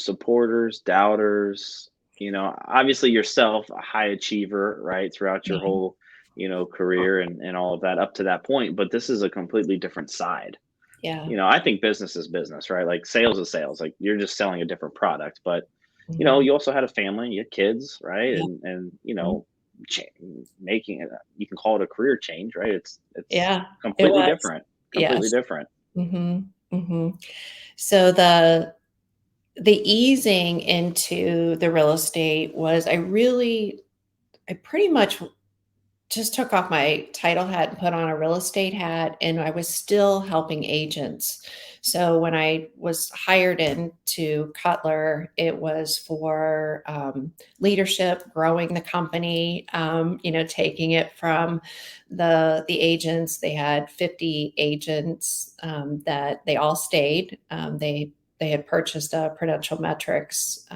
supporters, doubters, obviously yourself, a high achiever, right, throughout your Mhm. whole, career and all of that up to that point. But this is a completely different side. Yeah. I think business is business, right? Like sales is sales. Like you're just selling a different product. But, Mhm. you also had a family, you had kids, right? Yeah. And Mhm. cha- making it, you can call it a career change, right? It's Yeah, it completely was. different, completely Yes. different. Mhm. Mhm. So the easing into the real estate was I pretty much just took off my title hat and put on a real estate hat, and I was still helping agents. So when I was hired into Cutler, it was for leadership, growing the company, taking it from the agents. They had 50 agents that they all stayed. They had purchased a Prudential Metrics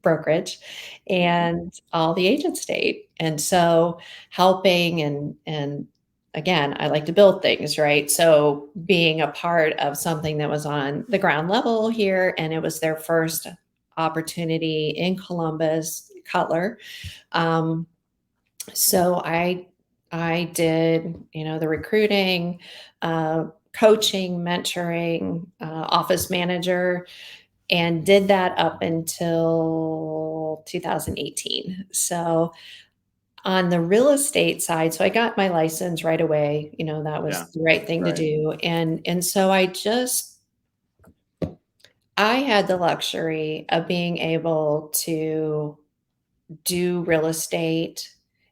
brokerage, Hmm. and all the agents stayed. And so helping and again, I like to build things, right? So being a part of something that was on the ground level here, and it was their first opportunity in Columbus, Cutler. Um, so I did, the recruiting, coaching, mentoring, office manager, and did that up until 2018. So on the real estate side, so I got my license right away, that Yeah. was the right thing to Right. do, and so I had the luxury of being able to do real estate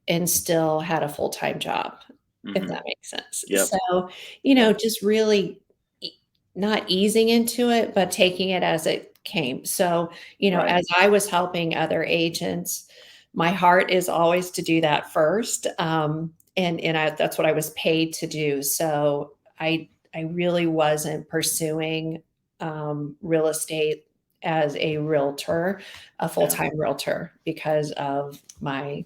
and still had a full-time job, if Hmm. that makes sense. Yep. So, Yep. just really e not easing into it, but taking it as it came. So, Right. as I was helping other agents, my heart is always to do that first, and that's what I was paid to do. So, I really wasn't pursuing, real estate as a realtor, a Yeah. full-time realtor, because of my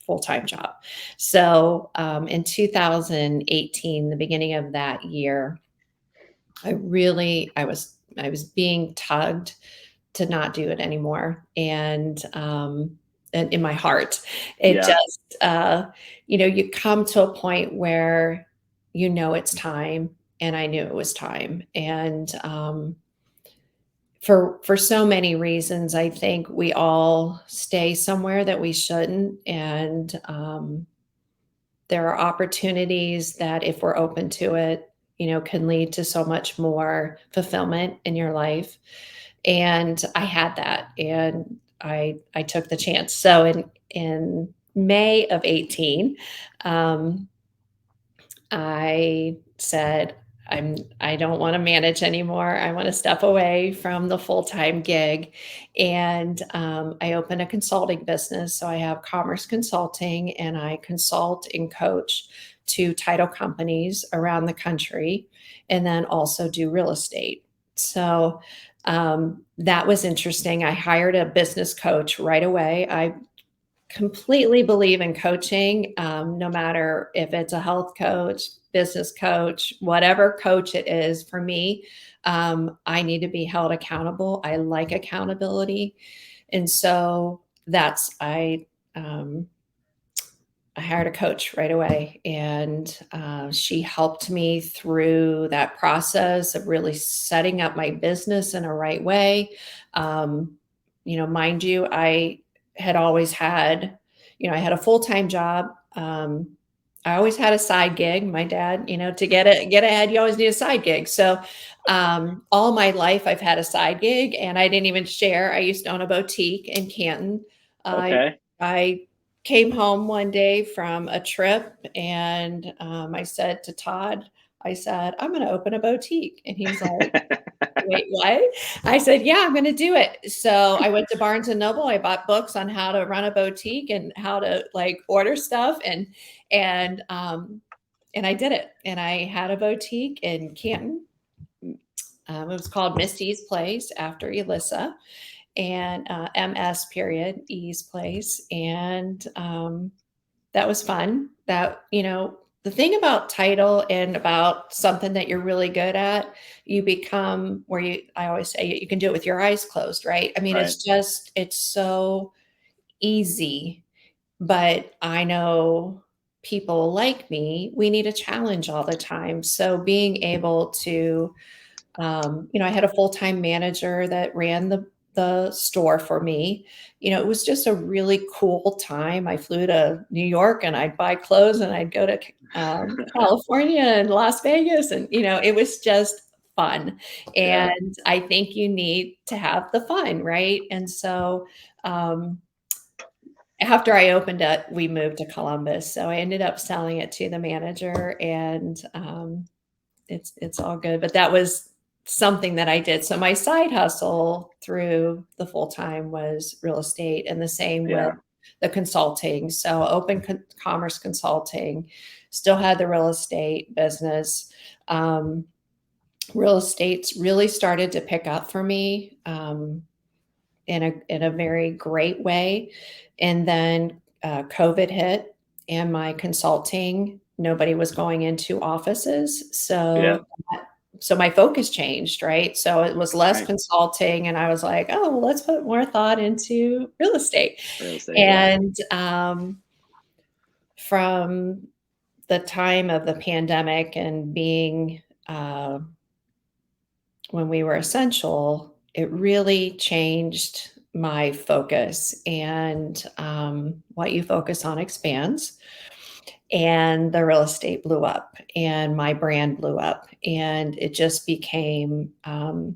full-time job. So, in 2018, the beginning of that year, I was being tugged to not do it anymore, and in my heart, it Yeah. just, you come to a point where it's time, and I knew it was time, and, for so many reasons, I think we all stay somewhere that we shouldn't, and, there are opportunities that, if we're open to it, can lead to so much more fulfillment in your life, and I had that, and I took the chance. So in May of 18, um, I said, I don't want to manage anymore. I want to step away from the full-time gig. And I opened a consulting business. So I have commerce consulting, and I consult and coach to title companies around the country, and then also do real estate. So that was interesting. I hired a business coach right away. I completely believe in coaching, no matter if it's a health coach, business coach, whatever coach it is. For me, I need to be held accountable. I like accountability, and so um, I hired a coach right away, and she helped me through that process of really setting up my business in a right way. Um, mind you, I had always had, I had a full time job. I always had a side gig. My dad, to get ahead, you always need a side gig. So all my life, I've had a side gig, and I didn't even share. I used to own a boutique in Canton. Okay. I came home one day from a trip, and I said to Todd, I said, I'm going to open a boutique. And he's like, wait, what? I said, yeah, I'm going to do it. So I went to Barnes and Noble. I bought books on how to run a boutique and how to like order stuff. And, um, and I did it. And I had a boutique in Canton. It was called Misty's Place after Elissa, and MS period, E's Place. And that was fun. That, the thing about title and about something that you're really good at, you become where I always say you can do it with your eyes closed, right? I mean, Right. it's so easy, but I know people like me, we need a challenge all the time. So being able to, I had a full-time manager that ran the store for me. It was just a really cool time. I flew to New York and I'd buy clothes and I'd go to California and Las Vegas, and it was just fun. Yeah. And I think you need to have the fun, right? And so um, after I opened it, we moved to Columbus. So I ended up selling it to the manager, and it's all good. But that was something that I did. So my side hustle through the full time was real estate, and the same with Yeah. the consulting. So commerce consulting, still had the real estate business. Um, Real estate's really started to pick up for me. In a very great way. And then COVID hit, and my consulting, nobody was going into offices. Yeah. So my focus changed, right? So it was less Right. consulting, and I was like, oh, well, let's put more thought into real estate. Real estate. Yeah. And from the time of the pandemic and being when we were essential, it really changed my focus. And what you focus on expands. And the real estate blew up, and my brand blew up. And it just became, I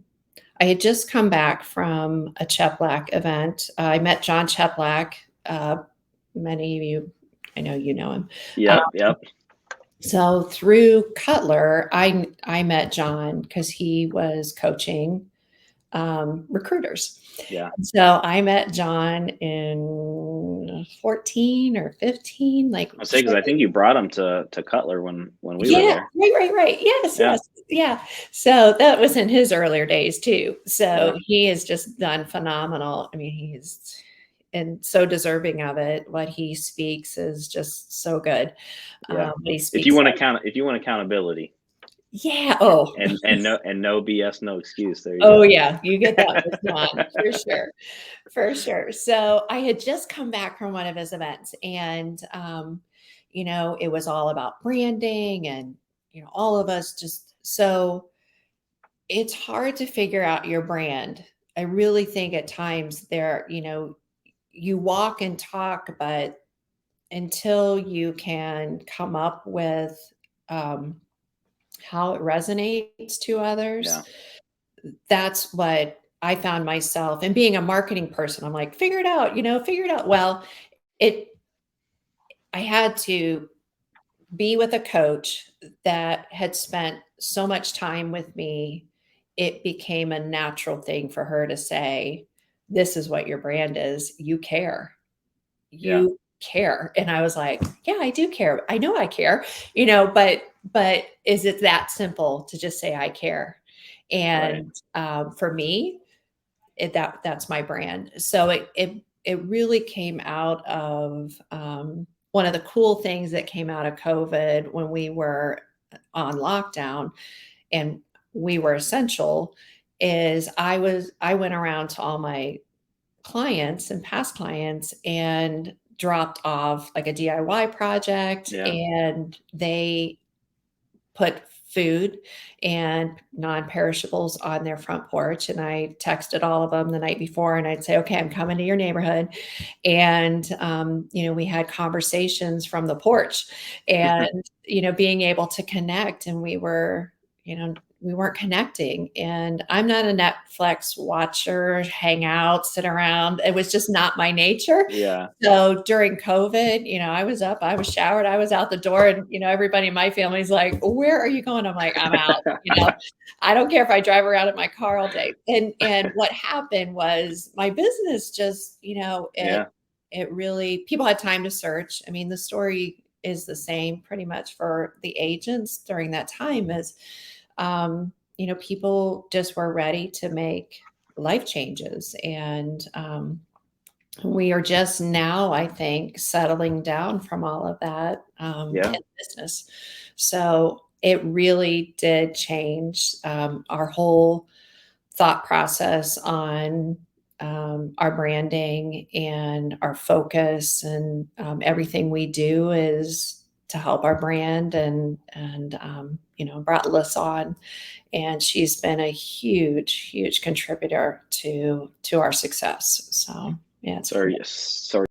had just come back from a Cheplack event. I met John Cheplack. Many of you, I know you know him. Uh, Yep. Yep. so through Cutler, I met John because he was coaching recruiters. Yeah. So I met John in 14 or 15, like I say because I think you brought him to Cutler when we were yeah, there. right. Yes, Yeah. yes, yeah. So that was in his earlier days too. So Yeah. he has just done phenomenal. I mean, he's and so deserving of it. What he speaks is just so good. Yeah. He speaks like, If you want accountability yeah. Oh, and no BS, no excuse. There you oh go. yeah. You get that with John for sure. For sure. So I had just come back from one of his events, and it was all about branding, and all of us just so it's hard to figure out your brand. I really think at times you walk and talk, but until you can come up with um, how it resonates to others, Yeah. that's what I found myself. And being a marketing person, I'm like, figure it out. Well, it I had to be with a coach that had spent so much time with me. It became a natural thing for her to say, this is what your brand is. You care. Yeah. You care. And I was like, yeah, I do care. I know I care, but is it that simple to just say I care? Right. And for me, that's my brand. So it really came out of one of the cool things that came out of COVID when we were on lockdown and we were essential is I went around to all my clients and past clients and dropped off like a DIY project, Yeah. and they put food and non-perishables on their front porch, and I texted all of them the night before, and I'd say, okay, I'm coming to your neighborhood. And we had conversations from the porch, and being able to connect, and we weren't connecting. And I'm not a Netflix watcher, hang out, sit around. It was just not my nature. Yeah. So during COVID, I was up, I was showered, I was out the door, and everybody in my family's like, "Where are you going?" I'm like, "I'm out." I don't care if I drive around in my car all day. And what happened was my business just, Yeah. it really people had time to search. I mean, the story is the same pretty much for the agents during that time as people just were ready to make life changes. And we are just now, I think, settling down from all of that Yeah. in business. So it really did change our whole thought process on our branding and our focus, and everything we do is to help our brand, and brought Liz on, and she's been a huge contributor to our success. So yeah, it's Sorry.